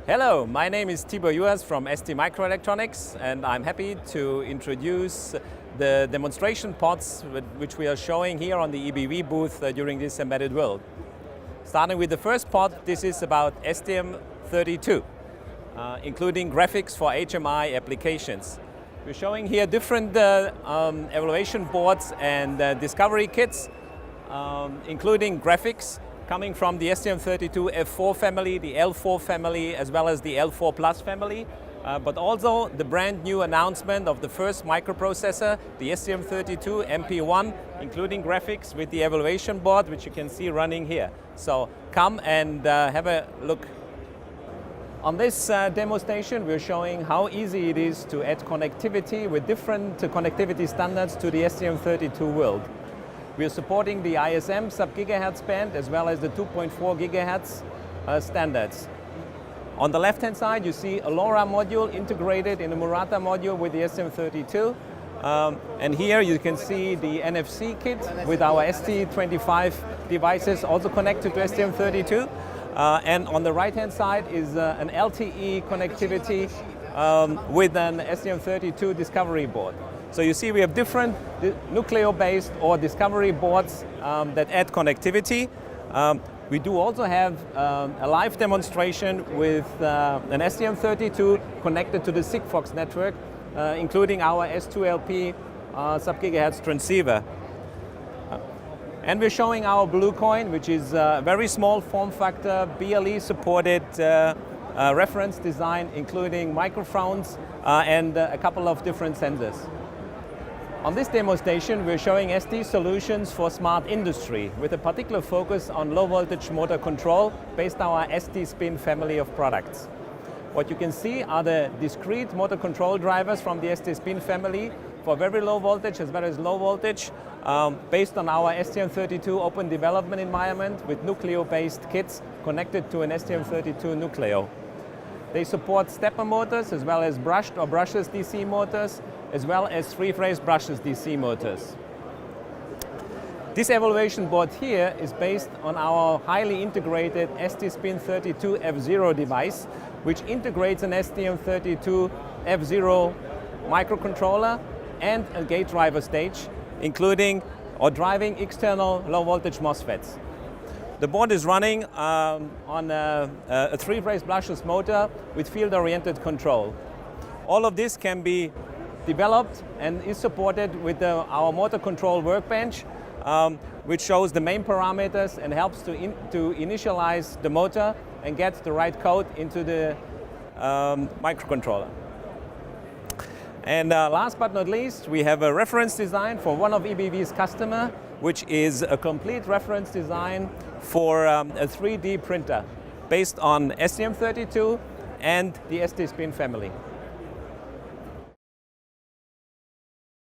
Hello, my name is Tibor Juhas from STMicroelectronics, and I'm happy to introduce the demonstration pods which we are showing here on the EBV booth during this Embedded World. Starting with the first pod, this is about STM32, including graphics for HMI applications. We're showing here different evaluation boards and discovery kits, including graphics coming from the STM32 F4 family, the L4 family, as well as the L4 Plus family, but also the brand new announcement of the first microprocessor, the STM32 MP1, including graphics with the evaluation board, which you can see running here. So come and have a look. On this demo station, we're showing how easy it is to add connectivity with different connectivity standards to the STM32 world. We are supporting the ISM sub-gigahertz band as well as the 2.4 gigahertz standards. On the left-hand side, you see a LoRa module integrated in a Murata module with the STM32. And here you can see the NFC kit with our ST25 devices also connected to STM32. And on the right-hand side is an LTE connectivity with an STM32 discovery board. So you see we have different Nucleo-based or discovery boards that add connectivity. We do also have a live demonstration with an STM32 connected to the Sigfox network, including our S2LP sub-gigahertz transceiver. And we're showing our Blue Coin, which is a very small form factor, BLE-supported reference design, including microphones and a couple of different sensors. On this demo station, we're showing ST solutions for smart industry with a particular focus on low voltage motor control based on our ST Spin family of products. What you can see are the discrete motor control drivers from the ST Spin family for very low voltage as well as low voltage based on our STM32 open development environment with Nucleo-based kits connected to an STM32 Nucleo. They support stepper motors as well as brushed or brushless DC motors, as well as three-phase brushless DC motors. This evaluation board here is based on our highly integrated ST Spin 32 F0 device, which integrates an STM32 F0 microcontroller and a gate driver stage, including or driving external low voltage MOSFETs. The board is running on a three-phase brushless motor with field-oriented control. All of this can be developed and is supported with our motor control workbench, which shows the main parameters and helps to initialize the motor and get the right code into the microcontroller. And last but not least, we have a reference design for one of EBV's customer, which is a complete reference design for a 3D printer based on STM32 and the ST Spin family.